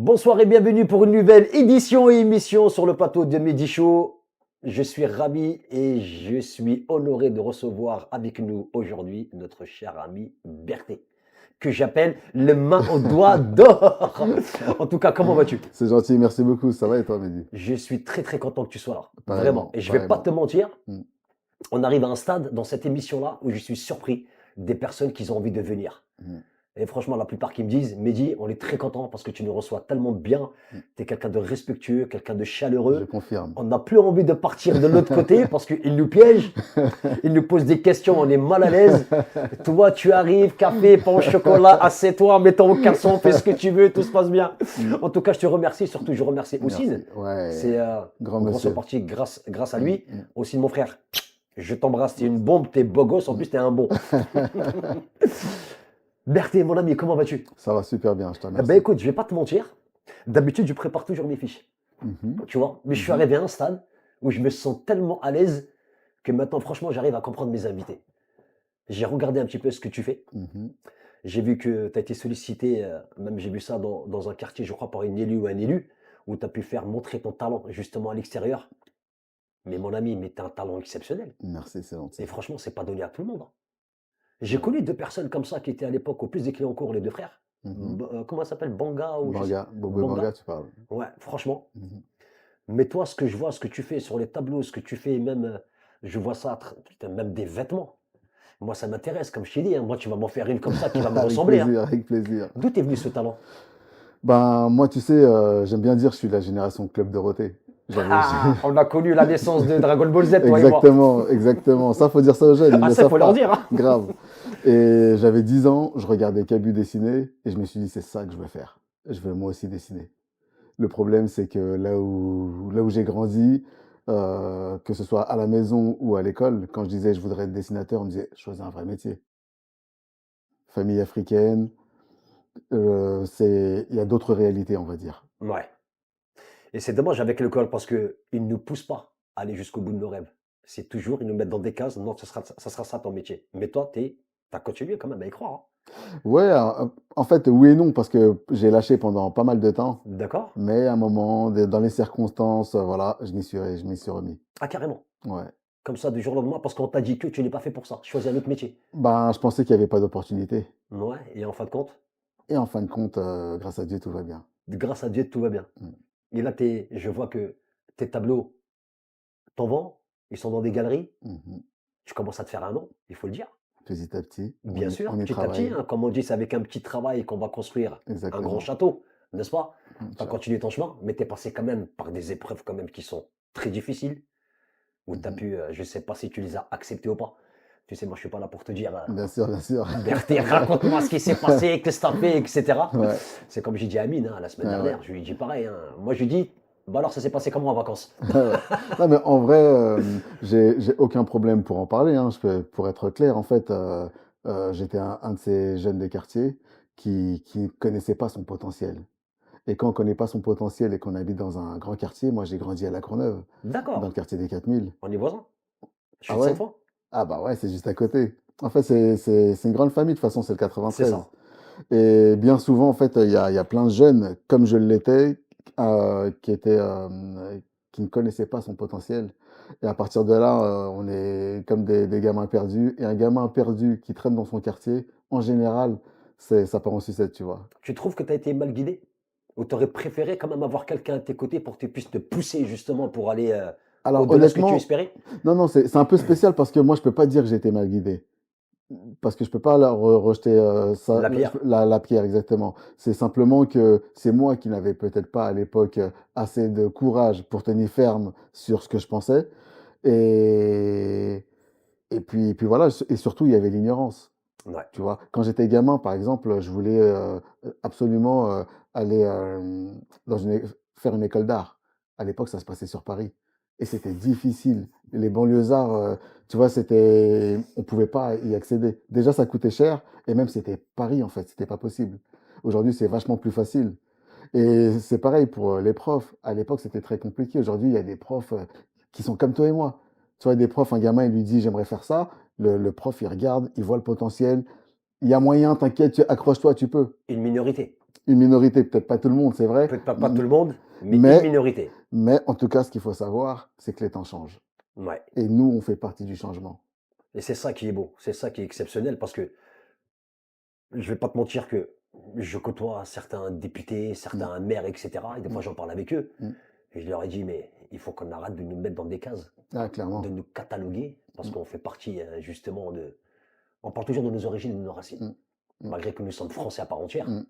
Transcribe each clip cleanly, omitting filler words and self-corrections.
Bonsoir et bienvenue pour une nouvelle édition et émission sur le plateau de Mehdi Show. Je suis ravi et je suis honoré de recevoir avec nous aujourd'hui notre cher ami Berthé, que j'appelle le main au doigt d'or. En tout cas, comment vas-tu? C'est gentil, merci beaucoup. Ça va et toi, Mehdi? Je suis très très content que tu sois là, vraiment. Pareillement, Et je vais pas te pareillement. mentir, Mm. on arrive à un stade dans cette émission-là où je suis surpris des personnes qui ont envie de venir. Mm. Et franchement, la plupart qui me disent, Mehdi, on est très content parce que tu nous reçois tellement bien. Mm. Tu es quelqu'un de respectueux, quelqu'un de Je chaleureux. confirme. On n'a plus envie de partir de l'autre côté parce qu'il nous piège. Il nous pose des questions, on est mal à l'aise. Toi, tu arrives, café, pain au chocolat, assieds-toi, mets-toi au caleçon, fais ce que tu veux, tout se passe bien. Mm. En tout cas, je te remercie. Surtout, je remercie Houssine. Merci. Ouais, C'est grand en grosse monsieur. partie grâce à Mm, lui. mm. Houssine, mon frère, je t'embrasse. T'es une bombe, t'es beau gosse. En plus, t'es un bon. Berthé, mon ami, comment vas-tu? Ça va super bien, je te Eh ben remercie. écoute, je vais pas te mentir. D'habitude, je prépare toujours mes fiches, Mhm, tu vois. Mais je suis mhm. arrivé à un stade où je me sens tellement à l'aise que maintenant, franchement, j'arrive à comprendre mes invités. J'ai regardé un petit peu ce que tu fais. Mhm. J'ai vu que tu as été sollicité, même j'ai vu ça dans un quartier, je crois, par une élue ou un élu, où tu as pu faire montrer ton talent justement à l'extérieur. Mais mon ami, mais tu as un talent exceptionnel. Merci, c'est Et gentil. franchement, c'est pas donné à tout le monde, hein. J'ai Ouais. connu deux personnes comme ça qui étaient à l'époque au plus des clients en cours, les deux frères. Mhm. Comment ça s'appelle? Banga ou je sais. Banga, Bobo Banga, Banga? tu parles. Ouais, franchement. Mhm. Mais toi, ce que je vois, ce que tu fais sur les tableaux, ce que tu fais, même, je vois ça, putain, même des vêtements. Moi, ça m'intéresse, comme je t'ai dit, hein. Moi, tu vas m'en faire une comme ça qui va me Avec ressembler, hein. plaisir, avec plaisir. D'où t'es venu ce talent? Ben, moi, tu sais, j'aime bien dire, je suis de la génération Club Dorothée. J'avais. Ah, on a connu la naissance de Dragon Ball Z, toi et moi. Exactement, exactement. Ça, faut dire ça aux jeunes, ils Ah, ne ça, il faut savent leur pas. dire, hein. Grave. Et j'avais 10 ans, je regardais Cabu dessiner et je me suis dit, c'est ça que je veux faire. Je veux moi aussi dessiner. Le problème, c'est que là où j'ai grandi, que ce soit à la maison ou à l'école, quand je disais je voudrais être dessinateur, on me disait choisis un vrai métier. Famille africaine, il y a d'autres réalités, on va dire. Ouais. Et c'est dommage avec l'école parce qu'ils ne nous poussent pas à aller jusqu'au bout de nos rêves. C'est toujours, ils nous mettent dans des cases. Non, ça sera ça ton métier. Mais toi, t'as continué quand même à y croire, hein. Ouais, en fait, oui et non, parce que j'ai lâché pendant pas mal de temps, D'accord? mais à un moment, dans les circonstances, voilà, je m'y suis remis. Ah, carrément. Ouais. Comme ça, du jour au lendemain, parce qu'on t'a dit que tu n'es pas fait pour ça. Choisis un autre métier. Ben, je pensais qu'il n'y avait pas d'opportunité. Ouais, et en fin de compte, Et en fin de compte, grâce à Dieu, tout va bien. grâce à Dieu, tout va bien. Mm. Et là, je vois que tes tableaux, t'en vends, ils sont dans des galeries, Mhm. tu commences à te faire un nom, il faut le dire. Petit à petit, Bien sûr, on y petit à petit, travaille. hein, comme on dit, c'est avec un petit travail qu'on va construire un grand Exactement. château, n'est-ce pas? Tu as Inch'Allah. continué ton chemin, mais tu es passé quand même par des épreuves quand même qui sont très difficiles, où tu as Mhm. pu, je ne sais pas si tu les as acceptées ou pas. Tu sais, moi, je suis pas là pour te dire, Bien sûr, bien sûr. Berthé, raconte-moi ce qui s'est passé, qu'est-ce que tu as fait, etc. Ouais, C'est comme j'ai dit à Amine, hein, la semaine ouais, ouais. dernière, je lui ai dit pareil, hein. Moi, je lui dis, bah alors, ça s'est passé comment en vacances? Ouais. Non, mais en vrai, j'ai aucun problème pour en parler, hein. Pour être clair, en fait, j'étais un de ces jeunes des quartiers qui ne connaissait pas son potentiel. Et quand on ne connaît pas son potentiel et qu'on habite dans un grand quartier, moi j'ai grandi à La Courneuve, dans le D'accord, quartier des 4000. on est voisins. Je suis Ah de ouais? Sainte-Foy. Ah bah ouais, c'est juste à côté. En fait, c'est une grande famille, de toute façon, c'est le C'est 93. ça. Et bien souvent, en fait, il y a plein de jeunes, comme je l'étais, qui ne connaissaient pas son potentiel. Et à partir de là, on est comme des gamins perdus. Et un gamin perdu qui traîne dans son quartier, en général, ça part en sucette, tu vois. Tu trouves que tu as été mal guidé? Ou tu aurais préféré quand même avoir quelqu'un à tes côtés pour que tu puisses te pousser justement pour aller Alors au-delà de ce que tu honnêtement, espérais? non, non, c'est un peu spécial parce que moi, je peux pas dire que j'ai été mal guidé. Parce que je peux pas leur rejeter La pierre. la pierre exactement. C'est simplement que c'est moi qui n'avais peut-être pas à l'époque assez de courage pour tenir ferme sur ce que je pensais. Et, et puis voilà, et surtout il y avait l'ignorance. Ouais. Tu vois, quand j'étais gamin, par exemple, je voulais absolument aller dans faire une école d'art. À l'époque, ça se passait sur Paris. Et c'était difficile. Les banlieusards, tu vois, on pouvait pas y accéder. Déjà, ça coûtait cher. Et même, c'était Paris, en fait. C'était pas possible. Aujourd'hui, c'est vachement plus facile. Et c'est pareil pour les profs. À l'époque, c'était très compliqué. Aujourd'hui, il y a des profs qui sont comme toi et moi. Tu vois, des profs, un gamin, il lui dit, j'aimerais faire ça. Le prof, il regarde, il voit le potentiel. Il y a moyen, t'inquiète, accroche-toi, tu peux. Une minorité. Une minorité, peut-être pas tout le monde, c'est vrai, Peut-être pas tout le monde, mais une mais, minorité. mais en tout cas, ce qu'il faut savoir, c'est que les temps changent. Ouais. Et nous, on fait partie du changement. Et c'est ça qui est beau, c'est ça qui est exceptionnel parce que je vais pas te mentir que je côtoie certains députés, Mm, certains maires, etc. Et des fois, mm, j'en parle avec eux. mm. Et je leur ai dit, mais il faut qu'on arrête de nous mettre dans des cases, Ah, de clairement. nous cataloguer, parce Mm, qu'on fait partie justement de... On parle toujours de nos origines et de nos racines, mm, mm, malgré que nous sommes français à part entière. mm.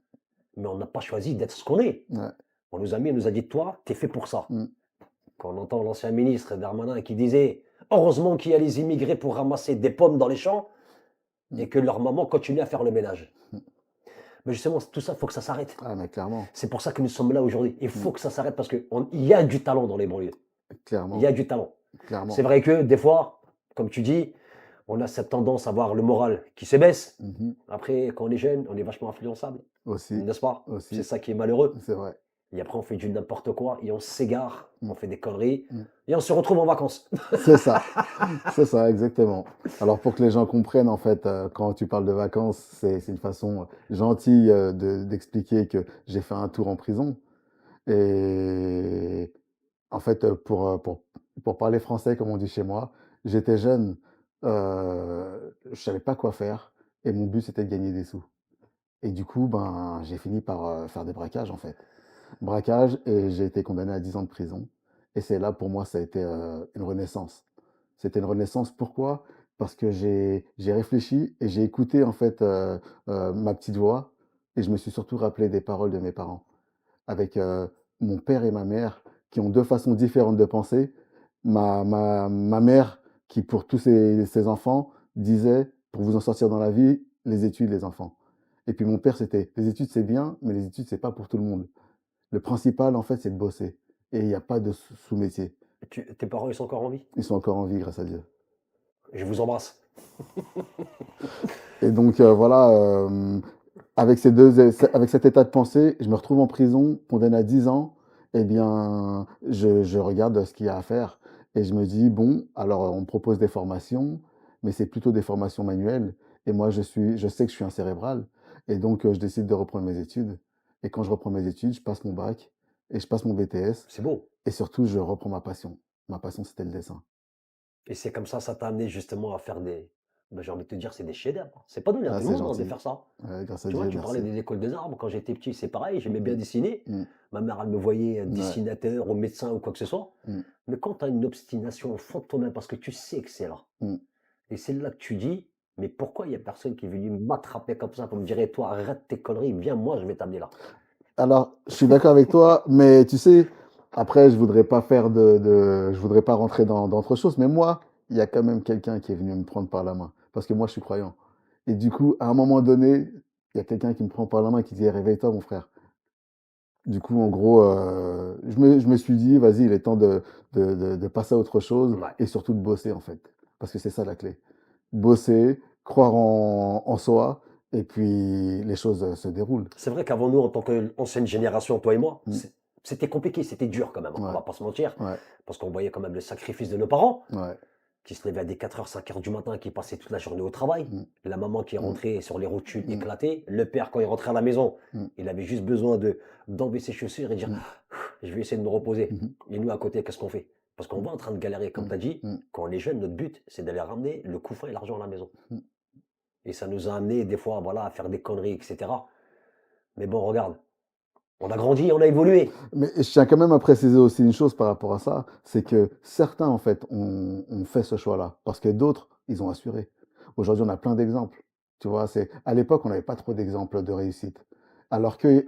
Mais on n'a pas choisi d'être ce qu'on est. Ouais, On nous a mis, on nous a dit, toi, t'es fait pour ça. mm, Quand on entend l'ancien ministre Darmanin qui disait, heureusement qu'il y a les immigrés pour ramasser des pommes dans les champs mm, et que leur maman continue à faire le ménage. mm. Mais justement, tout ça, il faut que ça s'arrête. Ah, mais clairement, C'est pour ça que nous sommes là aujourd'hui. Il mm, faut que ça s'arrête parce qu'il y a du talent dans les banlieues. Il y clairement, a du talent. C'est clairement. vrai que des fois, comme tu dis, on a cette tendance à voir le moral qui se baisse. Mhm. Après, quand on est jeune, on est vachement influençable, Aussi, n'est-ce pas? C'est aussi, ça qui est malheureux. c'est vrai. Et après, on fait du n'importe quoi et on s'égare, Mm, on fait des conneries mm. et on se retrouve en vacances. C'est ça, exactement. Alors pour que les gens comprennent, en fait, quand tu parles de vacances, c'est une façon gentille d'expliquer que j'ai fait un tour en prison. Et en fait, pour parler français, comme on dit chez moi, j'étais jeune, je savais pas quoi faire, et mon but c'était de gagner des sous. Et du coup, ben, j'ai fini par faire des braquages, en fait. Braquage, et j'ai été condamné à 10 ans de prison. Et c'est là, pour moi, ça a été une renaissance. C'était une renaissance. Pourquoi? Parce que j'ai réfléchi et j'ai écouté, en fait, ma petite voix. Et je me suis surtout rappelé des paroles de mes parents. Avec mon père et ma mère, qui ont deux façons différentes de penser. Ma mère, qui pour tous ses enfants, disait, pour vous en sortir dans la vie, les études, les enfants. Et puis mon père, c'était, les études, c'est bien, mais les études, c'est pas pour tout le monde. Le principal, en fait, c'est de bosser. Et il n'y a pas de sous-métier. Tes parents, ils sont encore en vie? Ils sont encore en vie, grâce à Dieu. Je vous embrasse. Et donc, voilà, avec avec cet état de pensée, je me retrouve en prison, condamné à 10 ans. Eh bien, je regarde ce qu'il y a à faire. Et je me dis, bon, alors on me propose des formations, mais c'est plutôt des formations manuelles. Et moi, je sais que je suis un cérébral. Et donc, je décide de reprendre mes études. Et quand je reprends mes études, je passe mon bac et je passe mon BTS. C'est beau. Et surtout, je reprends ma passion. Ma passion, c'était le dessin. Et c'est comme ça t'a amené justement à faire des... Ben, j'ai envie de te dire, c'est des chefs-d'œuvre. C'est pas donné à Ah, tout le c'est monde hein, de gentil. faire ça. Ouais, grâce à Tu vois, Dieu, tu parlais merci. des écoles des arts. Quand j'étais petit, c'est pareil, j'aimais bien Mm, dessiner. mm, Ma mère, elle me voyait ouais, dessinateur ou médecin ou quoi que ce soit. mm, Mais quand tu as une obstination au fond de toi-même, parce que tu sais que c'est là, mm. et c'est là que tu dis, mais pourquoi il n'y a personne qui est venu m'attraper comme ça pour me dire, eh, toi, arrête tes conneries, viens, moi, je vais t'amener là. Alors, je suis d'accord avec toi, mais tu sais, après, je voudrais pas faire je voudrais pas rentrer dans autre chose, mais moi, il y a quand même quelqu'un qui est venu me prendre par la main, parce que moi, je suis croyant. Et du coup, à un moment donné, il y a quelqu'un qui me prend par la main et qui dit, eh, réveille-toi, mon frère. Du coup, en gros, je me suis dit, vas-y, il est temps de passer à autre chose Ouais. et surtout de bosser, en fait, parce que c'est ça la clé. Bosser, croire en soi, et puis les choses se déroulent. C'est vrai qu'avant nous, en tant qu'ancienne génération, toi et moi, Mm. c'était compliqué, c'était dur quand même, hein, on Ouais, va pas se mentir, ouais, parce qu'on voyait quand même le sacrifice de nos parents, ouais. qui se levaient à des 4h, 5h du matin, qui passaient toute la journée au travail, Mm, la maman qui mm, rentrait sur les rotules mm, éclatées, le père quand il rentrait à la maison, mm, il avait juste besoin d'enlever ses chaussures et dire, mm, je vais essayer de me reposer. mhm, Et nous, à côté, qu'est-ce qu'on fait? Parce qu'on mm, va en train de galérer, comme mm, tu as dit, mm, quand on est jeune, notre but, c'est d'aller ramener le couffin et l'argent à la maison. mm. Et ça nous a amené des fois, voilà, à faire des conneries, etc. Mais bon, regarde, on a grandi, on a évolué. Mais je tiens quand même à préciser aussi une chose par rapport à ça, c'est que certains, en fait, ont fait ce choix-là, parce que d'autres, ils ont assuré. Aujourd'hui, on a plein d'exemples. Tu vois, à l'époque, on n'avait pas trop d'exemples de réussite. Alors que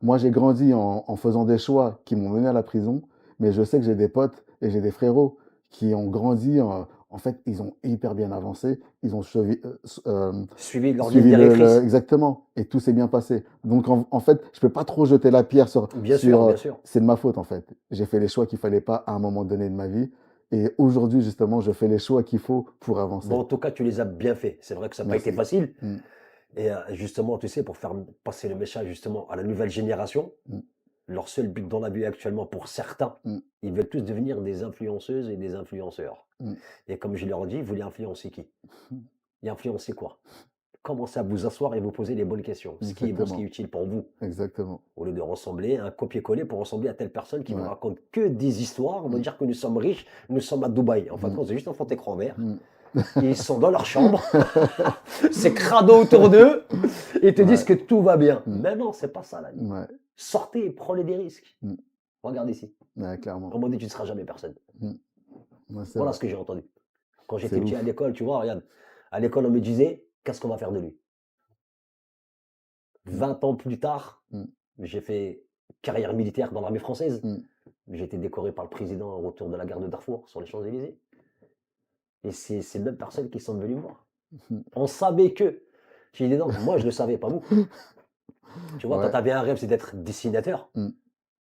moi, j'ai grandi en faisant des choix qui m'ont mené à la prison, mais je sais que j'ai des potes et j'ai des frérots qui ont grandi, en fait, ils ont hyper bien avancé, ils ont Suivi leur ligne suivi directrice. exactement, et tout s'est bien passé. Donc en fait, je peux pas trop jeter la pierre Bien sûr, bien sûr. c'est de ma faute en fait. J'ai fait les choix qu'il fallait pas à un moment donné de ma vie, et aujourd'hui justement, je fais les choix qu'il faut pour Bon, avancer. en tout cas, tu les as bien fait. C'est vrai que ça n'a pas été Merci. facile. Mm, Et justement, tu sais, pour faire passer le message justement à la nouvelle génération, mm, leur seul but dans la vie actuellement, pour certains, mm, ils veulent tous devenir des influenceuses et des influenceurs. mm, Et comme je leur dis, vous voulez influencer qui? mm. Et influencer quoi? commencez à vous asseoir et vous poser les bonnes questions. Ce qui est bon, ce qui est Exactement. utile pour vous. Exactement. Au lieu de ressembler à un copier-coller pour ressembler à telle personne qui ne Ouais. raconte que des histoires. On va Mm, dire que nous sommes riches, nous sommes à Dubaï. En fin de mm, compte, c'est juste un fond d'écran vert. mm. Ils sont dans leur chambre, c'est crado autour d'eux, et ils te disent Ouais. que tout va bien. Mm, Mais non, c'est pas ça la vie. ouais. Sortez et prenez des risques. Mm, Regarde ici. ouais, clairement. On m'a dit tu ne seras jamais personne. Mm, ouais, c'est Voilà vrai. ce que j'ai entendu. Quand C'est j'étais petit à ouf. l'école, tu vois, regarde. À l'école, on me disait, qu'est-ce qu'on va faire de lui? Mm, 20 ans plus tard, mm, j'ai fait carrière militaire dans l'armée française. mm, J'ai été décoré par le président au retour de la gare de Darfour sur les Champs-Élysées. Et c'est ces mêmes personnes qui sont venues me voir. mm. On savait que. J'ai dit non, moi je ne le savais, pas vous. Tu vois, toi, Ouais. tu avais un rêve, c'est d'être dessinateur. Mm,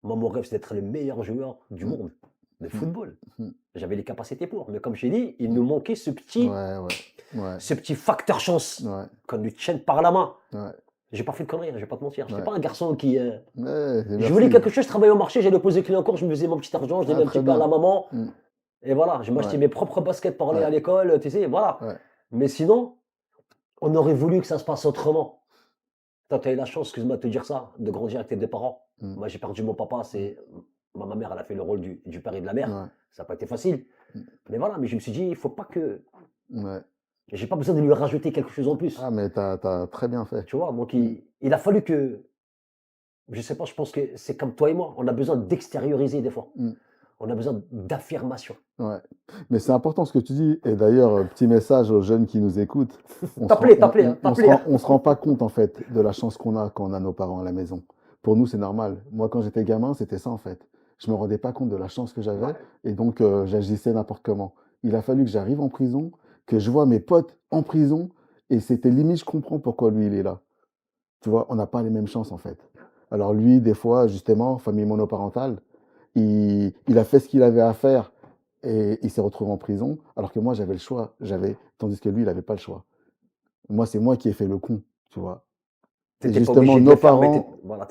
Moi, mon rêve, c'est d'être le meilleur joueur du mm, monde de mm, football. mm, J'avais les capacités pour. Mais comme je t'ai dit, il mm. nous manquait Ouais, ouais, ouais, ce petit facteur chance. ouais, Qu'on nous tienne par la main. ouais, J'ai pas fait de conneries, je vais pas te mentir. Je n'étais ouais. pas un garçon qui. Ouais, Je voulais merci. quelque chose, je travaillais au marché, j'allais poser client encore, je me faisais mon petit argent, je Ah, donnais un très petit peu à la bien. maman. Mm, Et voilà, je m'achetais ouais, mes propres baskets pour aller à ouais, l'école, tu sais, voilà. ouais. Mais sinon, on aurait voulu que ça se passe autrement. Toi, tu as eu la chance, excuse-moi de te dire ça, de grandir avec tes deux parents. Mm, Moi, j'ai perdu mon papa, mm, ma mère, elle a fait le rôle du père et de la mère. ouais, Ça n'a pas été facile. mm, Mais voilà, mais je me suis dit, il faut pas que. ouais. J'ai pas besoin de lui rajouter quelque chose en plus. Ah, mais t'as très bien fait. Tu vois, donc Mm, il a fallu que. Je sais pas, je pense que c'est comme toi et moi, on a besoin d'extérioriser des fois. mm, On a besoin d'affirmation. ouais. Mais c'est important ce que tu dis. Et d'ailleurs, petit message aux jeunes qui nous écoutent. T'appeler, hein, t'appeler. Hein. On se rend pas compte, en fait, de la chance qu'on a quand on a nos parents à la maison. Pour nous, c'est normal. Moi, quand j'étais gamin, c'était ça, en fait. Je me rendais pas compte de la chance que j'avais. Ouais. Et donc, j'agissais n'importe comment. Il a fallu que j'arrive en prison, que je vois mes potes en prison. Et c'était limite, je comprends pourquoi lui, il est là. Tu vois, on n'a pas les mêmes chances, en fait. Alors lui, des fois, justement, famille monoparentale, il a fait ce qu'il avait à faire et il s'est retrouvé en prison, alors que moi, j'avais le choix. Tandis que lui, il n'avait pas le choix. Moi, c'est moi qui ai fait le con, tu vois. Et T'étais pas justement, obligé de nos le faire, mais parents. voilà,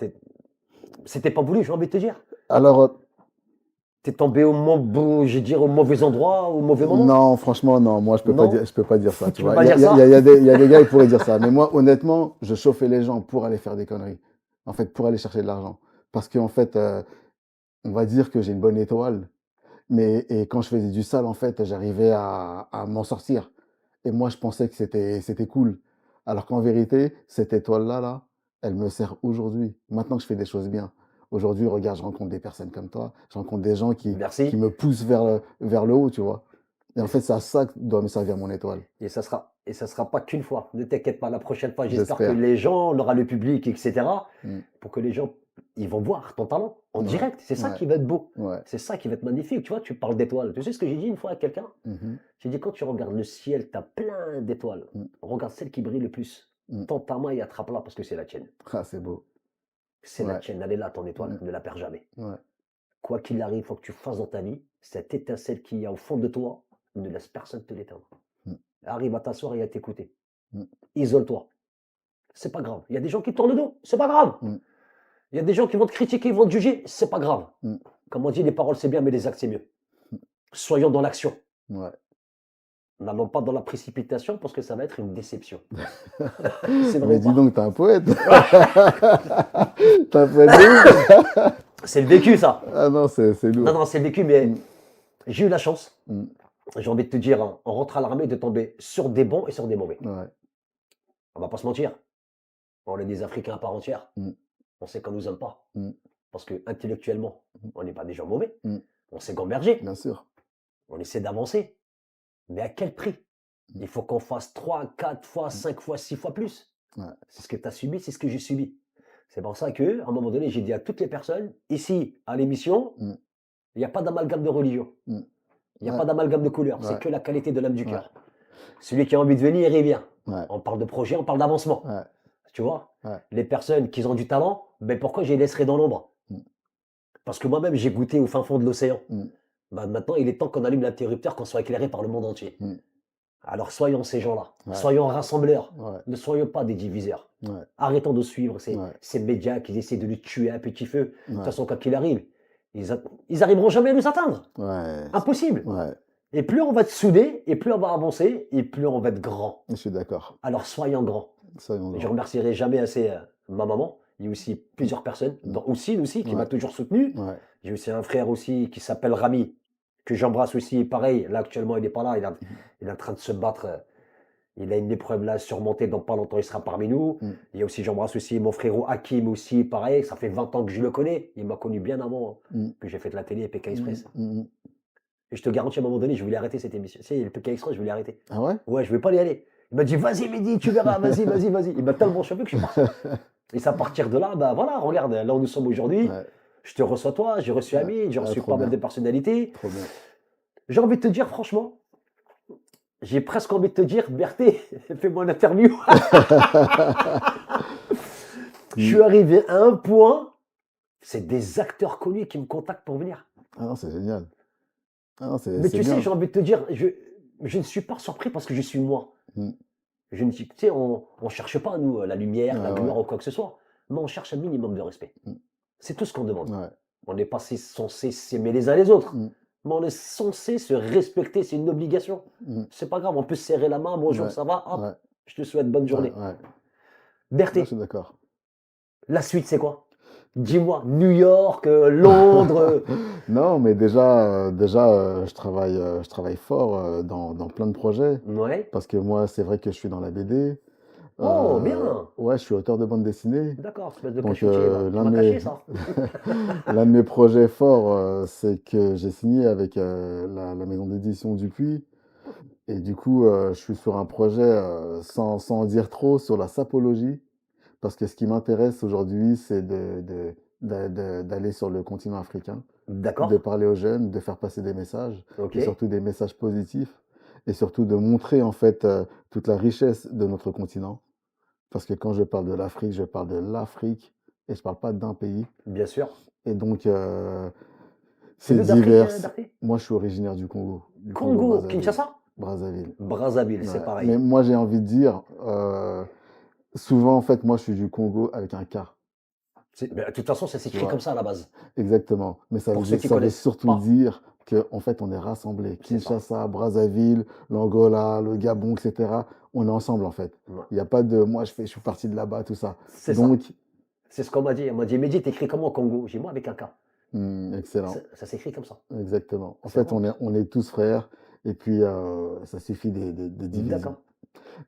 c'était pas voulu, j'ai envie de te dire. Alors, T'es tombé je vais dire, au mauvais endroit, au mauvais moment. non, franchement, non. Moi, Non, je peux pas dire ça, tu tu peux vois. pas Il y a, dire il y a- ça. il y a des gars, ils pourraient dire ça. Mais moi, honnêtement, je chauffais les gens pour aller faire des conneries. En fait, pour aller chercher de l'argent. Parce qu'en fait, on va dire que j'ai une bonne étoile. Et quand je faisais du sale, en fait, j'arrivais à m'en sortir. Et moi, je pensais que c'était cool. Alors qu'en vérité, cette étoile-là, là, elle me sert aujourd'hui. Maintenant que je fais des choses bien. Aujourd'hui, regarde, je rencontre des personnes comme toi. Je rencontre des gens qui Merci. me poussent vers le haut, tu vois. Et en Et, fait, c'est à ça que doit me servir mon étoile. et ça sera pas qu'une fois. Ne t'inquiète pas, la prochaine fois, j'espère que J'espère. les gens, on aura le public, etc. Mm. Pour que les gens, ils vont voir ton talent en Ouais, direct. C'est ça ouais, qui va être beau. ouais. C'est ça qui va être magnifique. Tu vois, tu parles d'étoiles. Tu sais ce que j'ai dit une fois à quelqu'un? Mhm, J'ai dit, quand tu regardes le ciel, tu as plein d'étoiles. mm, Regarde celle qui brille le plus. mm. Tends ta main et attrape-la parce que c'est la tienne. Ah, c'est beau. C'est la Ouais, tienne. Elle est là, ton étoile. mm, Ne la perds jamais. ouais, Quoi qu'il arrive, il faut que tu fasses dans ta vie, cette étincelle qu'il y a au fond de toi, ne laisse personne te l'éteindre. mm, Arrive à t'asseoir et à t'écouter. mm, Isole-toi. C'est pas grave. Il y a des gens qui te tournent le dos. C'est pas grave. mm, Il y a des gens qui vont te critiquer, ils vont te juger. C'est pas grave. mm, Comme on dit, les paroles c'est bien, mais les actes c'est mieux. Soyons dans l'action. ouais. N'allons pas dans la précipitation parce que ça va être une déception. C'est Mais vrai ou dis pas? donc, t'es un poète. T'es un poète de ouf. C'est le vécu, ça. Ah non, c'est Non, lourd. non, c'est le vécu, mais Mm, j'ai eu la chance. mm, J'ai envie de te dire, hein, on rentre à l'armée de tomber sur des bons et sur des mauvais. ouais, On va pas se mentir. On est des Africains à part entière. mm, On sait qu'on nous aime pas. mm, Parce que intellectuellement, mm, on n'est pas des gens mauvais. mm. On sait gamberger. Bien sûr. On essaie d'avancer. Mais à quel prix? Mm, Il faut qu'on fasse 3, 4 fois, mm, 5 fois, 6 fois plus. ouais, C'est ce que tu as subi, c'est ce que j'ai subi. C'est pour ça qu'à un moment donné, j'ai dit à toutes les personnes, ici, à l'émission, mm, il n'y a pas d'amalgame de religion. mm. Il n'y a Ouais, pas d'amalgame de couleur. C'est ouais, que la qualité de l'âme du ouais, cœur. Celui qui a envie de venir, il vient. ouais, On parle de projet, on parle d'avancement. ouais, Tu vois? ouais. Les personnes qui ont du talent, ben pourquoi je les laisserai dans l'ombre? Mm, Parce que moi-même, j'ai goûté au fin fond de l'océan. mm, Ben maintenant, il est temps qu'on allume l'interrupteur, qu'on soit éclairé par le monde entier. mm. Alors soyons ces gens-là. Ouais, Soyons rassembleurs. ouais, Ne soyons pas des diviseurs. ouais, Arrêtons de suivre ouais, ces médias qui essaient de nous tuer à petit feu. De toute ouais, façon, quoi qu'il arrive, ils arriveront jamais à nous atteindre. ouais, Impossible. ouais, Et plus on va être soudés, et plus on va avancer, et plus on va être grand. Je suis d'accord. Alors soyons grands. Soyons Et je grands. remercierai jamais assez ma maman. Il y a aussi plusieurs personnes, dont Oussine aussi, qui m'a Ouais. toujours soutenu. Ouais. J'ai aussi un frère aussi qui s'appelle Rami, que j'embrasse aussi. Pareil, là actuellement il n'est pas là, il est en train de se battre. Il a une épreuve là à surmonter, dans pas longtemps il sera parmi nous. Mm. Il y a aussi, j'embrasse aussi mon frérot Hakim aussi, pareil, ça fait 20 ans que je le connais. Il m'a connu bien avant Mm. que j'ai fait de la télé et PK Mm. Express. Mm. Et je te garantis, à un moment donné, je voulais arrêter cette émission. Tu sais, le PK Express, je voulais arrêter. Ah ouais? Ouais, je ne vais pas y aller. Il m'a dit, vas-y, Mehdi, tu verras, vas-y, vas-y, vas-y. Il m'a tellement chauffé que je suis parti. Et c'est à partir de là, bah voilà, regarde, là où nous sommes aujourd'hui. Ouais. Je te reçois toi, j'ai reçu Ouais. Ami, j'ai Ouais, reçu trop pas mal de bien. personnalités. Trop bien. J'ai envie de te dire, franchement, j'ai presque envie de te dire, Berthé, fais-moi une interview. Je suis arrivé à un point, c'est des acteurs connus qui me contactent pour venir. Ah non, c'est génial. Ah non, Mais c'est tu sais, bien. j'ai envie de te dire, je ne suis pas surpris parce que je suis moi. Mm. Je ne dis, tu sais, on ne cherche pas, nous, la lumière, la Ouais, gloire ouais. ou quoi que ce soit. Mais on cherche un minimum de respect. Mm. C'est tout ce qu'on demande. Ouais. On n'est pas censé s'aimer les uns les autres. Mm. Mais on est censé se respecter, c'est une obligation. Mm. C'est pas grave, on peut se serrer la main, bonjour, Ouais. ça va, hop, Ouais. je te souhaite bonne Ouais. journée. Ouais. Ouais, je Berthé, suis d'accord. la suite c'est quoi? Dis-moi, New York, Londres. Non, mais déjà, je travaille fort dans plein de projets. Ouais. Parce que moi, c'est vrai que je suis dans la BD. Oh, bien. Ouais, je suis auteur de bande dessinée. D'accord, espèce de Donc, cachotier, va. Tu l'un de m'as mes, caché ça. l'un de mes projets forts, c'est que j'ai signé avec la maison d'édition Dupuis. Et du coup, je suis sur un projet, sans en dire trop, sur la sapologie. Parce que ce qui m'intéresse aujourd'hui, c'est d'aller sur le continent africain, de D'accord. parler aux jeunes, de faire passer des messages, Ok. et surtout des messages positifs, et surtout de montrer en fait toute la richesse de notre continent. Parce que quand je parle de l'Afrique, je parle de l'Afrique, et je parle pas d'un pays. Bien sûr. Et donc, C'est c'est d'où d'Afrique, divers. Berthé? Moi, je suis originaire du Congo Congo, Brazzaville. Kinshasa? Brazzaville. Brazzaville, c'est Ouais. pareil. Mais moi, j'ai envie de dire, souvent, en fait, moi, je suis du Congo avec un K. Mais de toute façon, ça Tu s'écrit vois, comme ça à la base. exactement. Mais Pour ceux qui ça veut connaissent surtout pas. dire qu'en fait, on est rassemblés. C'est ça. Kinshasa, Brazzaville, l'Angola, le Gabon, etc. On est ensemble, en fait. Ouais. Il n'y a pas de moi, je suis parti de là-bas, tout ça. C'est ça. Donc, C'est ce qu'on m'a dit. On m'a dit, Mehdi, t'écris comment au Congo? J'ai dit, moi avec un K. excellent. Ça s'écrit comme ça. Exactement. En C'est fait, bon. on est tous frères. Et puis, ça suffit des divisions. D'accord.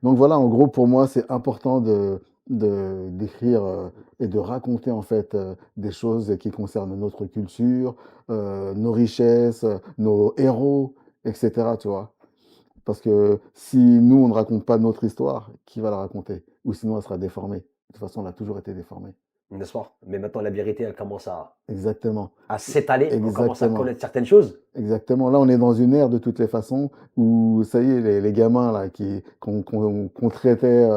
Donc voilà, en gros, pour moi, c'est important d'écrire et de raconter en fait des choses qui concernent notre culture, nos richesses, nos héros, etc. Tu vois? Parce que si nous, on ne raconte pas notre histoire, qui va la raconter? Ou sinon, elle sera déformée. De toute façon, elle a toujours été déformée. N'est-ce pas? Mais maintenant, la vérité, elle commence Exactement. à s'étaler. On commence à Exactement. connaître certaines choses. Exactement. Là, on est dans une ère de toutes les façons où, ça y est, les gamins là, qu'on traitait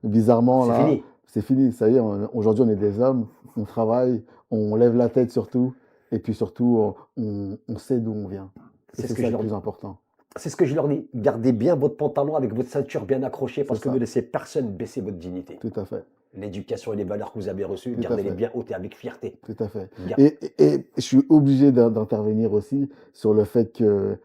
bizarrement, C'est là, fini. c'est fini. Ça y est, aujourd'hui, on est des hommes, on travaille, on lève la tête surtout, et puis surtout, on sait d'où on vient. Et C'est ce c'est que ça je le leur dis. plus important. C'est ce que je leur dis. Gardez bien votre pantalon avec votre ceinture bien accrochée C'est parce que ne ça. laissez personne baisser votre dignité. Tout à fait. L'éducation et les valeurs que vous avez reçues, Tout à gardez-les fait. bien hautes et avec fierté. Tout à fait. Gar- Et je suis obligé d'intervenir aussi sur le fait que,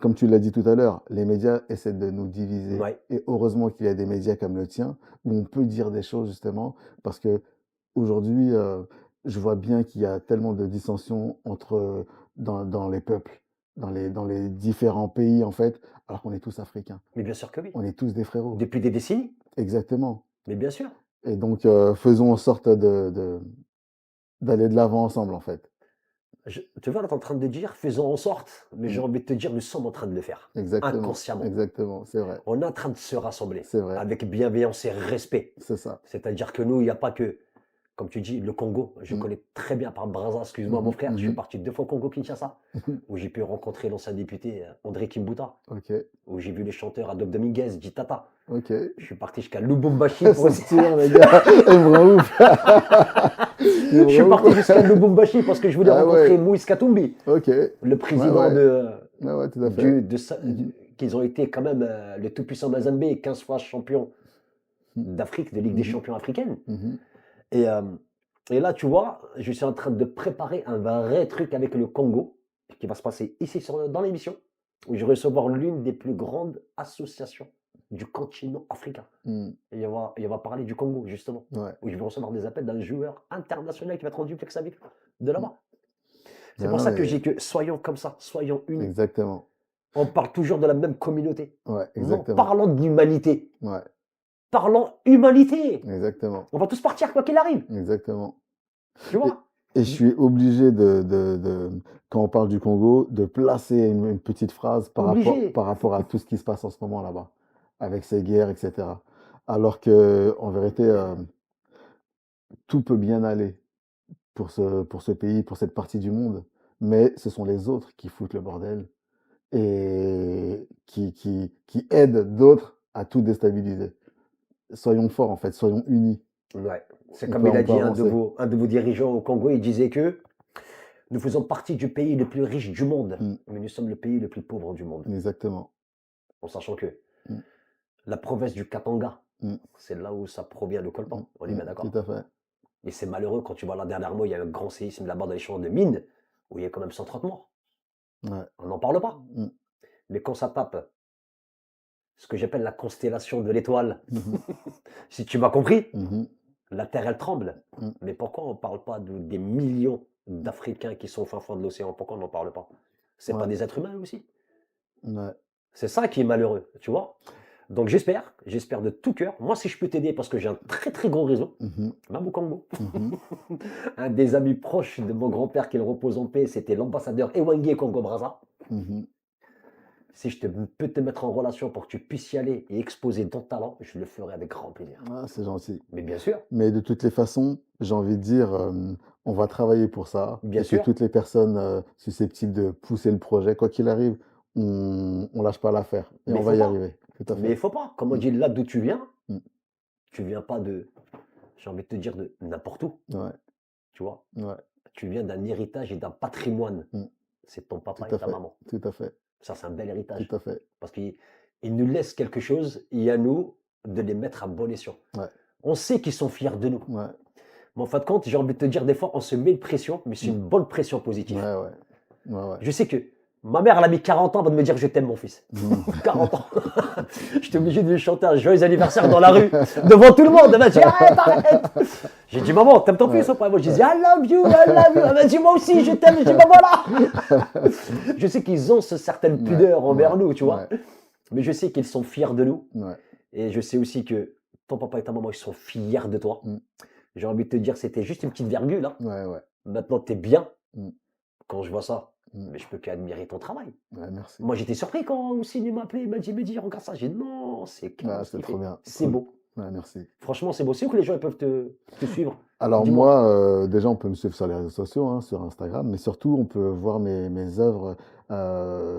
comme tu l'as dit tout à l'heure, les médias essaient de nous diviser. Ouais. Et heureusement qu'il y a des médias comme le tien où on peut dire des choses justement parce que aujourd'hui, je vois bien qu'il y a tellement de dissensions dans les peuples, dans les différents pays en fait, alors qu'on est tous africains. Mais bien sûr que oui. On est tous des frérots. Depuis des décennies. Exactement. Mais bien sûr. Et donc, faisons en sorte d'aller de l'avant ensemble en fait. Tu vois, là, tu es en train de dire, faisons en sorte, mais j'ai Mm. envie de te dire, nous sommes en train de le faire. Exactement. Inconsciemment. Exactement. C'est vrai. On est en train de se rassembler C'est vrai. avec bienveillance et respect. C'est ça. C'est-à-dire que nous, il n'y a pas que, comme tu dis, le Congo. Je Mm. connais très bien par Brazza, excuse-moi mon frère, je suis Mhm. parti 2 fois au Congo-Kinshasa, où j'ai pu rencontrer l'ancien député André Kimbuta, Ok. où j'ai vu les chanteurs Adobe Dominguez, Jitata. Ok. Je suis parti jusqu'à Lubumbashi pour Sortir, les gars. Il me rend ouf. Je suis parti jusqu'à Lubumbashi parce que je voulais Ah rencontrer ouais. Moïse Katumbi, Ok. le président Ouais, ouais. de, Ouais, tout à fait. qu'ils ont été quand même le tout-puissant Mazembe, 15 fois champion d'Afrique, de Ligue des champions africaine. Mhm. Et là, tu vois, je suis en train de préparer un vrai truc avec le Congo qui va se passer ici dans l'émission. où je vais recevoir l'une des plus grandes associations du continent africain. Mmh. Et on va parler du Congo, justement, Ouais. où je vais recevoir des appels d'un joueur international qui va être en duplex avec de Mmh. là-bas. C'est Non, pour non, ça que j'ai mais que soyons comme ça, soyons unis. exactement. On parle toujours de la même communauté. Ouais, Non, exactement. parlons de l'humanité. Ouais, Parlons humanité. exactement. On va tous partir quoi qu'il arrive. Exactement. Tu Et, vois? et je suis obligé quand on parle du Congo, de placer une petite phrase Obligé. par rapport à tout ce qui se passe en ce moment là-bas, avec ces guerres, etc. Alors que, en vérité, tout peut bien aller pour ce pays, pour cette partie du monde, mais ce sont les autres qui foutent le bordel et qui aident d'autres à tout déstabiliser. Soyons forts, en fait, soyons unis. Ouais. C'est comme il On a peut dit avancer. un de vos dirigeants au Congo, il disait que nous faisons partie du pays le plus riche du monde, Mm, mais nous sommes le pays le plus pauvre du monde. exactement. En sachant que Mm, la province du Katanga, mm, c'est là où ça provient le coltan. On est bien tout d'accord. à fait. Et c'est malheureux quand tu vois là dernièrement, il y a eu un grand séisme là-bas dans les champs de mines, où il y a quand même 130 morts. Ouais. On n'en parle pas. Mm, Mais quand ça tape, ce que j'appelle la constellation de l'étoile, mhm, si tu m'as compris, mhm, la Terre, elle tremble. mm, Mais pourquoi on ne parle pas des millions d'Africains qui sont au fin fond de l'océan? Pourquoi on n'en parle pas? C'est pas ouais, des êtres humains eux aussi? ouais, C'est ça qui est malheureux, tu vois? Donc j'espère de tout cœur. Moi, si je peux t'aider, parce que j'ai un très très gros réseau, mhm, même au Congo. mhm, Un des amis proches de mon grand-père, qu'il repose en paix, c'était l'ambassadeur Ewangi Congo-Brazza. mhm. Si je peux te mettre en relation pour que tu puisses y aller et exposer ton talent, je le ferai avec grand plaisir. Ah, c'est gentil. Mais bien sûr, Mais de toutes les façons, j'ai envie de dire, on va travailler pour ça bien et que sûr, toutes les personnes susceptibles de pousser le projet, quoi qu'il arrive, on lâche pas l'affaire et mais on il va faut y pas. arriver. Tout à Mais il fait. faut pas. Comme on Mm, dit, là d'où mm. tu viens pas de, j'ai envie de te dire, de n'importe où, Ouais, tu vois. ouais. Tu viens d'un héritage et d'un patrimoine. Mm. C'est ton Tout papa et à ta fait. maman. Tout à fait. Ça, c'est un bel Tout héritage. à fait. Parce qu'ils nous laissent quelque chose et à nous de les mettre à bon escient. Ouais, On sait qu'ils sont fiers de nous. ouais, Mais en fin de compte, j'ai envie de te dire, des fois, on se met une pression, mais c'est mm. une bonne pression Ouais, positive. ouais, ouais, ouais. Je sais que ma mère, elle a mis 40 ans avant de me dire je t'aime, mon fils. Mm. 40 ans. J'étais obligé de lui chanter un joyeux anniversaire dans la rue, devant tout le monde. Elle m'a dit arrête, arrête. J'ai dit maman, t'aimes ton fils Ouais, ou pas? Moi, je disais I love you, I love you. Elle m'a dit moi aussi, je t'aime. Je dis bah voilà. Je sais qu'ils ont ce certaine ouais, pudeur envers ouais, nous, tu vois. ouais, Mais je sais qu'ils sont fiers de nous. ouais. Et je sais aussi que ton papa et ta maman, ils sont fiers de toi. Mm. J'ai envie de te dire, c'était juste une petite virgule, hein. Ouais, ouais. Maintenant, t'es bien. Mm. Quand je vois ça, Mm. mais je peux qu'admirer ton travail. Ouais, merci. Moi, j'étais surpris quand Ousseini m'a appelé, il m'a dit, Mehdi, regarde ça. J'ai dit, non, c'est Ah, classe ce c'est qu'il trop fait. bien. C'est beau. Ouais, merci. Franchement, c'est beau. C'est où que les gens ils peuvent te suivre? Alors Dis-moi. moi, déjà, on peut me suivre sur les réseaux sociaux, hein, sur Instagram, mais surtout, on peut voir mes œuvres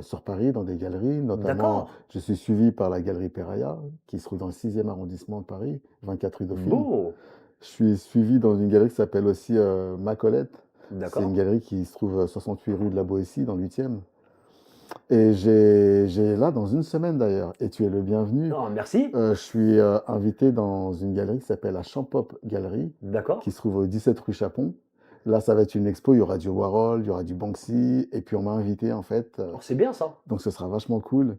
sur Paris, dans des galeries. Notamment, D'accord. je suis suivi par la Galerie Peraya, qui se trouve dans le 6e arrondissement de Paris, 24 rue Dauphine. Beau. Je suis suivi dans une galerie qui s'appelle aussi Ma Colette. C'est une D'accord. galerie qui se trouve 68 rue de la Boétie, dans le 8e. Et j'ai là dans une semaine d'ailleurs, et tu es le bienvenu. Non, merci. Je suis invité dans une galerie qui s'appelle la Champop Galerie, qui D'accord. se trouve au 17 rue Chapon. Là, ça va être une expo, il y aura du Warhol, il y aura du Banksy, et puis on m'a invité en fait, Oh, c'est bien ça. donc ce sera vachement cool.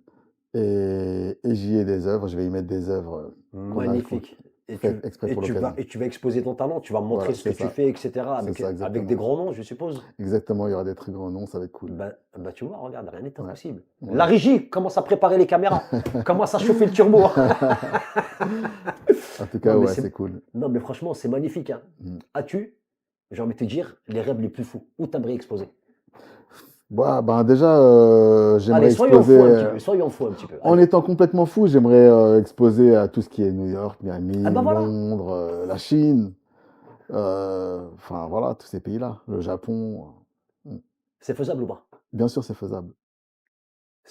Et j'y ai des œuvres, je vais y mettre des œuvres qu'on Magnifique. faites exprès pour l'occasion. Et tu vas exposer ton talent, tu vas montrer Voilà, ce que c'est tu ça, fais, etc. c'est ça Avec des exactement. grands noms, je suppose. Exactement, il y aura des très grands noms, ça va être cool. Bah, tu vois, regarde, rien n'est Ouais, impossible. ouais. La régie commence à préparer les caméras, commence à chauffer le turbo. En tout Non, cas, mais ouais, c'est c'est cool. Non, mais franchement, c'est magnifique, hein. Mm. As-tu, j'ai envie de te dire, les rêves les plus fous? Où t'aimerais exposer? Bah, ben déjà, Allez, j'aimerais soyons exposer, fous un petit peu, soyons fous un petit peu. en Allez. étant complètement fou, j'aimerais exposer à tout ce qui est New York, Ah Miami, bah voilà, Londres, la Chine, enfin voilà, tous ces pays-là, le Japon. Mm. c'est faisable ou pas? Bien sûr, c'est faisable.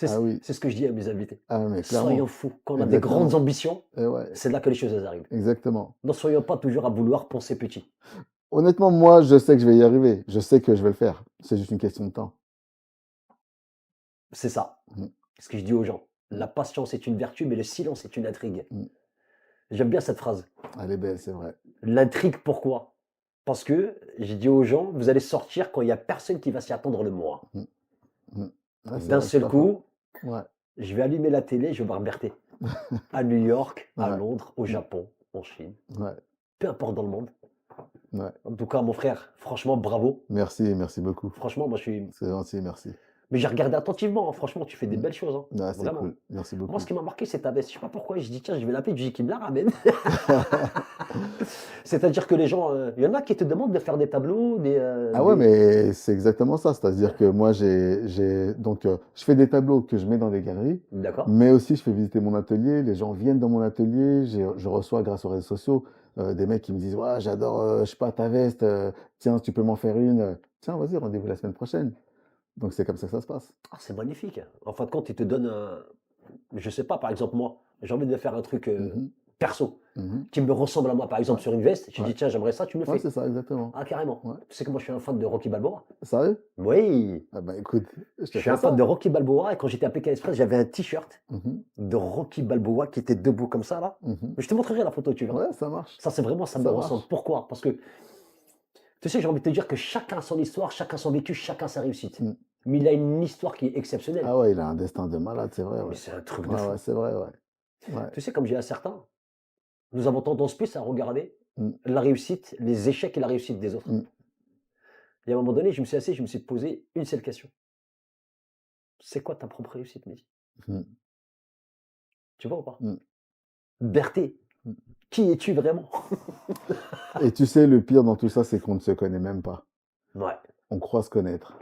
Ah oui, C'est ce que je dis à mes invités. ah mais Soyons clairement, fous. Quand on a des grandes exactement. ambitions, Et ouais, c'est là que les choses elles arrivent. exactement. Ne soyons pas toujours à vouloir penser petit. Honnêtement, moi, je sais que je vais y arriver. Je sais que je vais le faire. C'est juste une question de temps. C'est ça. Mm, Ce que je dis aux gens. mm, La patience est une vertu, mais le silence est une intrigue. mm. J'aime bien cette phrase. Elle est belle, c'est vrai. L'intrigue, pourquoi? Parce que j'ai dit aux gens, vous allez sortir quand il n'y a personne qui va s'y attendre le moins. Mm, mm. Ouais, c'est D'un vrai, c'est seul pas faux. coup, Ouais, Je vais allumer la télé, je vais voir Berthet. À New York, à ouais, Londres, au mmh, Japon, en Chine, ouais, peu importe dans le monde. ouais. En tout cas, mon frère, franchement, bravo. Merci, merci beaucoup. Franchement, moi, je suis. C'est gentil, merci. Mais j'ai regardé attentivement, hein. Franchement, tu fais des Mmh. belles choses, hein. Ouais, c'est Vraiment. cool. Merci Moi, ce beaucoup. qui m'a marqué, c'est ta veste. Je sais pas pourquoi. Je dis, tiens, je vais l'appeler, je dis qu'il me la ramène. C'est-à-dire que les gens, il y en a qui te demandent de faire des tableaux, Ah ouais, mais c'est exactement ça. C'est-à-dire que moi, je fais des tableaux que je mets dans des galeries, D'accord? mais aussi je fais visiter mon atelier. Les gens viennent dans mon atelier. Je reçois grâce aux réseaux sociaux des mecs qui me disent, ouais, j'adore, je sais pas, ta veste. Tiens, tu peux m'en faire une. Tiens, vas-y, rendez-vous la semaine prochaine. Donc c'est comme ça que ça se passe. Ah, c'est magnifique. En fin de compte, ils te donnent un. Je sais pas, par exemple, moi, j'ai envie de faire un truc Mhm, perso mhm. qui me ressemble à moi, par exemple, Ouais, sur une veste. Je ouais, dis, tiens, j'aimerais ça, tu me le ouais, fais. c'est ça, exactement. Ah, carrément. Ouais. Tu sais que moi, je suis un fan de Rocky Balboa. Sérieux? Oui, Ah bah écoute, je je te suis fais un fan de ça. Rocky Balboa et quand j'étais à Pékin Express, j'avais un t-shirt Mhm, de Rocky Balboa qui était debout comme ça, là. mhm. Mais je te montrerai la photo, tu verras. Ouais, ça marche. Ça, c'est vraiment, ça me Ça ressemble. marche. Pourquoi? Parce que, tu sais, j'ai envie de te dire que chacun son histoire, chacun son vécu, chacun sa réussite. Mm. Mais il a une histoire qui est exceptionnelle. Ah ouais, il a un destin de malade, c'est vrai, Mais ouais. c'est un truc de Ouais, ouais, fou. c'est vrai, ouais. Ouais. Tu sais, comme j'ai à certains, nous avons tendance plus à regarder Mm, la réussite, les échecs et la réussite des autres. mm, Et à un moment donné, je me suis assis, je me suis posé une seule question. C'est quoi ta propre réussite, Mehdi? mm, Tu vois ou pas? mm, Berthet, mm. qui es-tu vraiment? Et tu sais, le pire dans tout ça, c'est qu'on ne se connaît même pas. Ouais, On croit se connaître.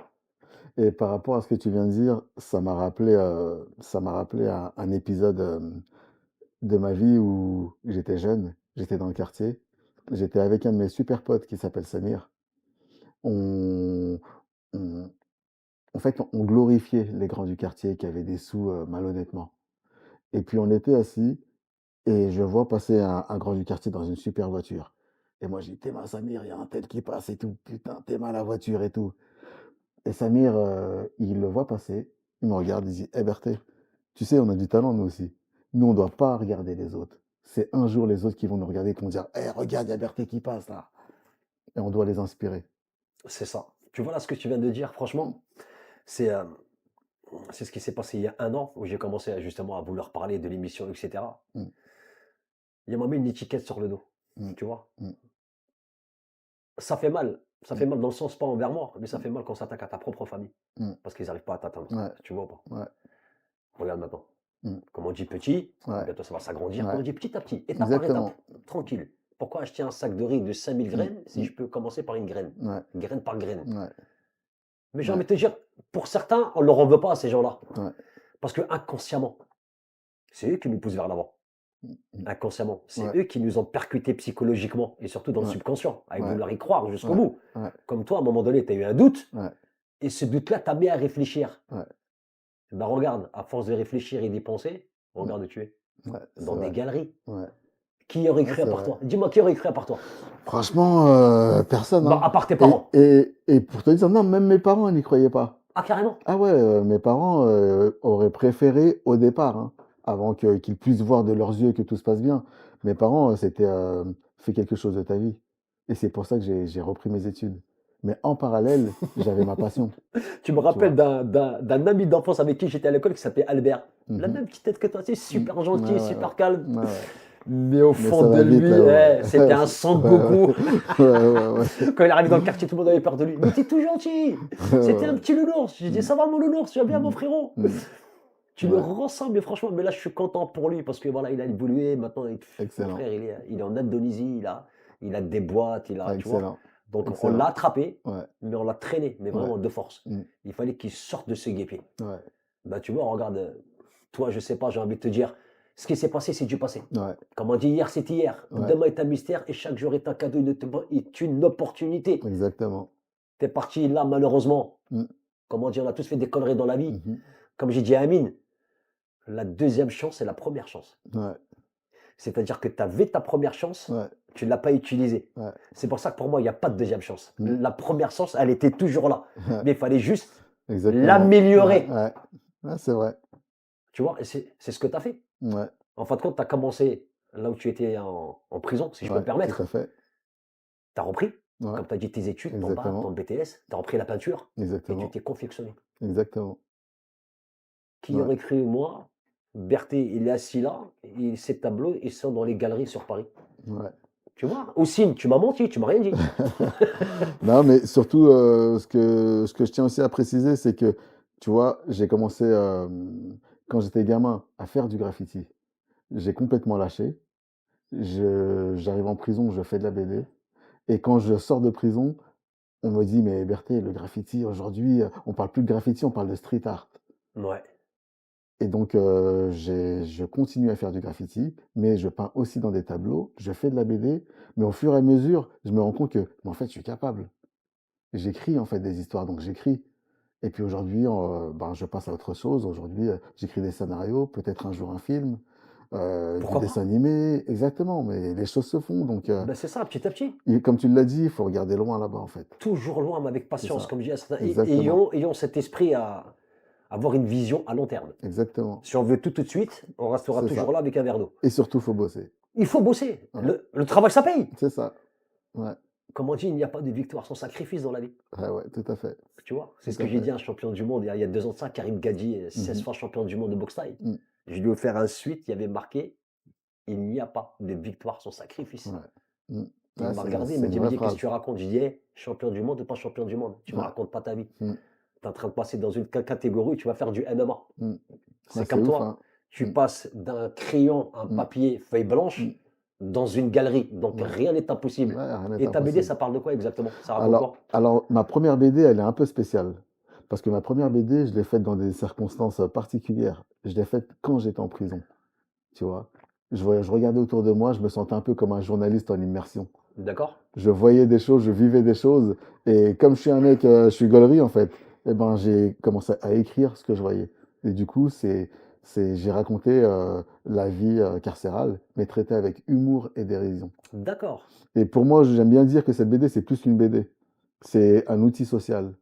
Et par rapport à ce que tu viens de dire, ça m'a rappelé un épisode de ma vie où j'étais jeune, j'étais dans le quartier, j'étais avec un de mes super potes qui s'appelle Samir. On, on- En fait, on glorifiait les grands du quartier qui avaient des sous malhonnêtement. Et puis on était assis et je vois passer un grand du quartier dans une super voiture. Et moi, je dis: «T'es ma Samir, il y a un tel qui passe et tout. Putain, t'es ma la voiture et tout». Et Samir, il le voit passer, il me regarde, il dit: «Eh Berthé, tu sais, on a du talent nous aussi. Nous, on doit pas regarder les autres. C'est un jour les autres qui vont nous regarder et qui vont dire: "Eh regarde, il y a Berthé qui passe là"». Et on doit les inspirer. c'est ça. Tu vois là ce que tu viens de dire, Mmh, franchement, c'est c'est ce qui s'est passé il y a un an où j'ai commencé justement à vouloir parler de l'émission, etc. mmh, Il m'a mis une étiquette sur le dos, mmh, tu vois. mmh, Ça fait mal. Ça mmh, fait mal dans le sens pas envers moi, mais ça mmh, fait mal quand on s'attaque à ta propre famille. mmh. Parce qu'ils n'arrivent pas à t'atteindre. Ouais, Tu vois ou pas? ouais, Regarde maintenant. mmh, Comme on dit petit, ouais, bientôt ça va s'agrandir. Comme ouais, on dit petit à petit, étape par étape, exactement. tranquille. Pourquoi acheter un sac de riz de 5000 Mmh, graines si mmh, je peux commencer par une graine? ouais, Graine par graine. ouais, Mais j'ai envie ouais, de te dire, pour certains, on ne leur en veut pas à ces gens-là. ouais, Parce que inconsciemment, c'est eux qui nous poussent vers l'avant. mmh, mmh, Inconsciemment, c'est ouais, eux qui nous ont percutés psychologiquement et surtout dans le ouais, subconscient, avec ouais, vouloir y croire jusqu'au ouais, bout. ouais, Comme toi, à un moment donné, tu as eu un doute, ouais, et ce doute-là t'a mis à réfléchir. ouais, Ben regarde, à force de réfléchir et d'y penser, mmh, regarde où tu es. ouais, c'est Dans des vrai. galeries. Ouais, Qui aurait ouais, cru à c'est part vrai. toi? Dis-moi, qui aurait cru à part toi? Franchement, personne, Bah, hein. à part tes Et, parents. et, et pour te dire, non, même mes parents n'y croyaient pas. Ah, carrément. Ah ouais, mes parents auraient préféré au départ, hein, avant qu'ils puissent voir de leurs yeux que tout se passe bien. Mes parents, c'était fais quelque chose de ta vie. Et c'est pour ça que j'ai repris mes études. Mais en parallèle, j'avais ma passion, Tu me tu rappelles vois. d'un ami d'enfance avec qui j'étais à l'école qui s'appelait Albert. La Mhm. même petite tête que toi, c'est Mm. super Ouais, gentil, ouais, ouais. super calme. Ouais, ouais. Mais au Mais fond ça de va vite lui, là-haut, ouais. c'était un Son Ouais, ouais, Goku. ouais, ouais, ouais. Quand il est arrivé dans le quartier, tout le monde avait peur de lui. Mais t'es tout gentil. Ouais, C'était un ouais. petit nounours. Je dis, Mm, ça va mon nounours, tu vas bien mon mm, frérot? mm. Tu le Ouais, ressembles, mais franchement, mais là je suis content pour lui parce que voilà, il a évolué. Maintenant, mon excellent, frère, il est en Indonésie, il a des boîtes, tu vois. excellent, Donc on l'a excellent. attrapé, Ouais, mais on l'a traîné, mais ouais. vraiment de force. Mm, Il fallait qu'il sorte de ce guépier. ouais, Bah tu vois, regarde, toi, je sais pas, j'ai envie de te dire, ce qui s'est passé, c'est du passé. ouais, Comme on dit, hier, c'est hier. ouais. Demain est un mystère et chaque jour est un cadeau, est une opportunité. Exactement. T'es parti là, malheureusement. Mm, Comme on dit, on a tous fait des conneries dans la vie. mhm. Comme j'ai dit à Amine, la deuxième chance, c'est la première chance. Ouais, C'est-à-dire que tu avais ta première chance, ouais, tu ne l'as pas utilisée. ouais. C'est pour ça que pour moi, il n'y a pas de deuxième chance. Mm, La première chance, elle était toujours là. ouais, Mais il fallait juste exactement. Ouais, l'améliorer. ouais. Ouais, c'est vrai. Tu vois, et c'est ce que tu as fait. Ouais, En fin de compte, tu as commencé là où tu étais en prison, si je peux me ouais, tout à permettre. fait. Tu as repris, Ouais, comme tu as dit, tes études, ton bac, ton exactement. BTS, tu as repris la peinture et tu Exactement. t'es confectionné. Exactement. Qui Ouais, aurait cru, moi, Berthet, il est assis là, et ses tableaux, ils sont dans les galeries sur Paris. ouais. Tu vois? Aussi, tu m'as menti, tu m'as rien dit. Non, mais surtout, ce que je tiens aussi à préciser, c'est que, tu vois, j'ai commencé, quand j'étais gamin, à faire du graffiti. J'ai complètement lâché. J'arrive en prison, je fais de la BD. Et quand je sors de prison, on me dit: «Mais Berthé, le graffiti aujourd'hui, on parle plus de graffiti, on parle de street art». Ouais. Et donc, je continue à faire du graffiti, mais je peins aussi dans des tableaux, je fais de la BD, mais au fur et à mesure, je me rends compte que, mais en fait, je suis capable. J'écris, en fait, des histoires, donc j'écris. Et puis aujourd'hui, ben, je passe à autre chose. Aujourd'hui, j'écris des scénarios, peut-être un jour un film, du Pourquoi dessin pas? animé, exactement, mais les choses se font. Donc, Ben, c'est ça, petit à petit. et comme tu l'as dit, il faut regarder loin là-bas, en fait. Toujours loin, mais avec C'est patience, ça. comme je dis à certains. Exactement. Ayons cet esprit à avoir une vision à long terme. Exactement. Si on veut tout, tout de suite, on restera C'est toujours ça. là avec un verre d'eau. Et surtout, faut bosser. Il faut bosser. Ouais. Le travail, ça paye. C'est ça. Ouais. Comme on dit, il n'y a pas de victoire sans sacrifice dans la vie. Ouais, ouais, tout à fait. Tu vois? C'est Tout ce que à j'ai fait. dit à un champion du monde il y a 2 ans de ça, Karim Gadji, 16 Mhm. fois champion du monde de boxe thaï. Mm. Je lui ai offert un suite, il y avait marqué: «Il n'y a pas de victoire sans sacrifice». Ouais. Mm. Il Ouais, m'a c'est regardé, il c'est m'a une dit: «Mais vraie dis, qu'est-ce que phrase. tu racontes?» J'ai dit: «Eh, champion du monde ou pas champion du monde, tu me Ouais. racontes pas ta vie. Mm. Tu es en train de passer dans une catégorie où tu vas faire du MMA. Mm. Ouais, C'est c'est comme ouf, toi, hein. tu Mm. passes d'un crayon, un Mm. papier, feuille Mm. blanche, dans une galerie, donc Ouais. rien n'est impossible». Ouais, rien n'est Et ta BD, impossible. ça parle de quoi exactement? Ça raconte Alors, quoi? alors, ma première BD, elle est un peu spéciale. Parce que ma première BD, je l'ai faite dans des circonstances particulières. Je l'ai faite quand j'étais en prison, tu vois. Je regardais autour de moi, je me sentais un peu comme un journaliste en immersion. D'accord? Je voyais des choses, je vivais des choses. Et comme je suis un mec, je suis gaulerie en fait, eh ben, j'ai commencé à écrire ce que je voyais. Et du coup, j'ai raconté la vie carcérale, mais traité avec humour et dérision. D'accord. Et pour moi, j'aime bien dire que cette BD, c'est plus qu'une BD. C'est un outil social.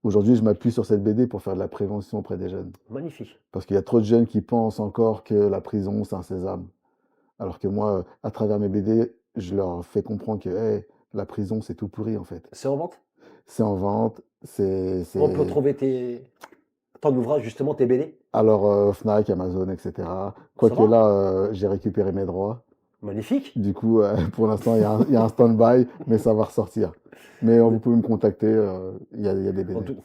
Aujourd'hui, je m'appuie sur cette BD pour faire de la prévention auprès des jeunes. Magnifique. Parce qu'il y a trop de jeunes qui pensent encore que la prison, c'est un sésame. Alors que moi, à travers mes BD, je leur fais comprendre que hey, la prison, c'est tout pourri en fait. C'est en vente? C'est en vente, On peut trouver ton ouvrage, justement, tes BD? Alors, Fnac, Amazon, etc. Ça Quoique va? là, j'ai récupéré mes droits. Magnifique. Du coup, pour l'instant, il y a un stand-by, mais ça va ressortir. Mais vous pouvez me contacter, il y a des En BD. tout,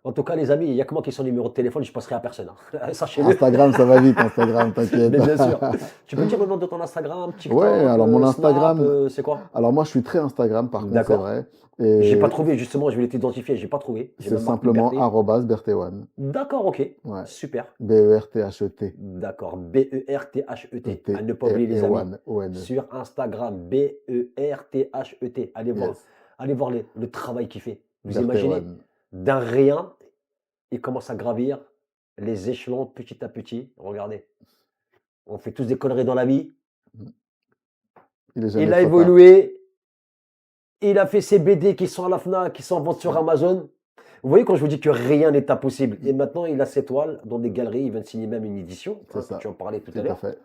en tout cas, les amis, il n'y a que moi qui ai son numéro de téléphone, je ne passerai à personne, hein. Sachez-le. Instagram, ça va vite, Instagram, t'inquiète. Mais bien sûr. Tu peux me dire le nom de ton Instagram, Ouais, TikTok, alors mon Snap, Instagram, c'est quoi? alors moi je suis très Instagram par contre, c'est D'accord. vrai. J'ai pas Et trouvé, justement, je voulais t'identifier, j'ai pas trouvé. J'ai c'est même marqué simplement Berthet. @berthéwan. D'accord, ok. Ouais. Super. Berthet. D'accord. Berthet. À ne pas oublier, les amis. One. O-N-E. Sur Instagram, Berthet. Yes. Allez voir le travail qu'il fait. Vous imaginez, Berthéwan. d'un rien, il commence à gravir les échelons petit à petit. Regardez, on fait tous des conneries dans la vie. Il est Il jamais a trop tard. évolué, il a fait ses BD qui sont à la FNAC, qui sont en vente sur Amazon. Vous voyez quand je vous dis que rien n'est impossible. Et maintenant, il a ses toiles dans des galeries, il vient de signer même une édition, C'est hein, ça. tu en parlais tout Tout à à l'heure. fait.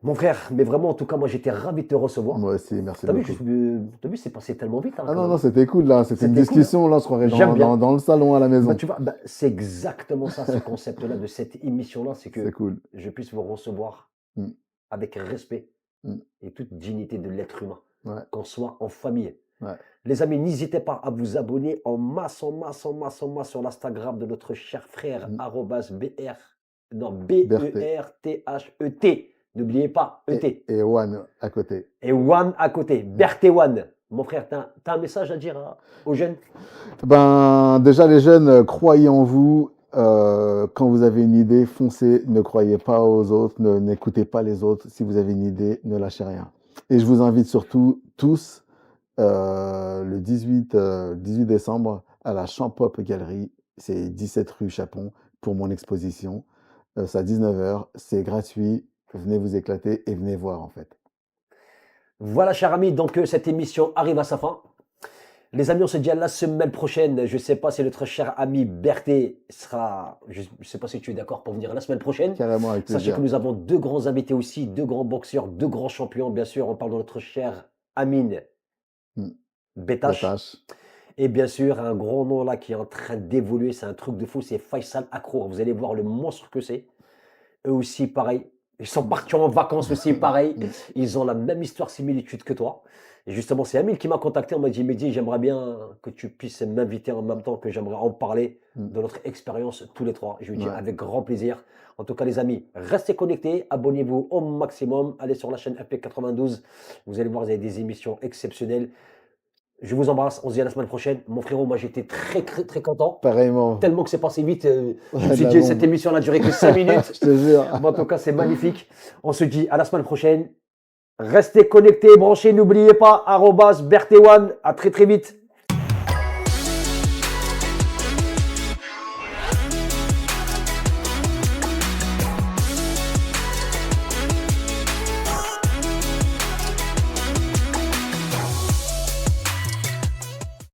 Mon frère, mais vraiment, en tout cas, moi j'étais ravi de te recevoir. Moi aussi, merci T'as vu, beaucoup. c'est passé tellement vite, hein, Ah quand non, même. non, c'était cool là. C'était une C'était cool, hein. discussion. Là, on se croirait J'aime dans, bien. dans le salon à la Bah, maison. tu vois, bah, c'est exactement ça, ce concept-là de cette émission-là, c'est C'est que cool. je puisse vous recevoir Mm, avec respect mm. et toute dignité de l'être humain, Ouais, qu'on soit en famille. ouais. Les amis, n'hésitez pas à vous abonner en masse sur l'Instagram de notre cher frère, Mm. non, Berthet. Berthet. N'oubliez pas, ET. Et One à côté. Et One à côté, Mm. Berthet One. Mon frère, t'as un message à dire aux jeunes? Ben, déjà, les jeunes, croyez en vous. Quand vous avez une idée, foncez. Ne croyez pas aux autres. N'écoutez pas les autres. Si vous avez une idée, ne lâchez rien. Et je vous invite surtout tous le 18 décembre à la Champop Galerie. C'est 17 rue Chapon pour mon exposition. C'est à 19h. C'est gratuit. Venez vous éclater et venez voir en fait. Voilà, cher ami, donc cette émission arrive à sa fin. Les amis, on se dit à la semaine prochaine. Je ne sais pas si notre cher ami Berthet sera. Je ne sais pas si tu es d'accord pour venir la semaine prochaine. Carrément avec Sachez que plaisir. nous avons deux grands invités aussi, deux grands boxeurs, deux grands champions. Bien sûr, on parle de notre cher Amine Mm. Betash Betache. Et bien sûr, un grand nom là qui est en train d'évoluer, c'est un truc de fou, c'est Faisal Akrour. Vous allez voir le monstre que c'est. Eux aussi, pareil. Ils sont partis en vacances aussi, pareil. Mm. Ils ont la même histoire similitude que toi. Et justement, c'est Amil qui m'a contacté. On m'a dit, Mehdi, j'aimerais bien que tu puisses m'inviter en même temps que j'aimerais en parler Mm. de notre expérience tous les trois. Je lui dis Ouais. avec grand plaisir. En tout cas, les amis, restez connectés, abonnez-vous au maximum. Allez sur la chaîne FP92. Vous allez voir, vous avez des émissions exceptionnelles. Je vous embrasse. On se dit à la semaine prochaine. Mon frérot, moi, j'étais très, très, très content. Pareillement. Tellement que c'est passé vite. Je me Ouais, suis la dit, cette bombe. émission n'a duré que 5 minutes. Je te jure. Bon, en tout cas, c'est magnifique. On se dit à la semaine prochaine. Restez connectés, branchez. N'oubliez pas, @berthéwan. À très très vite.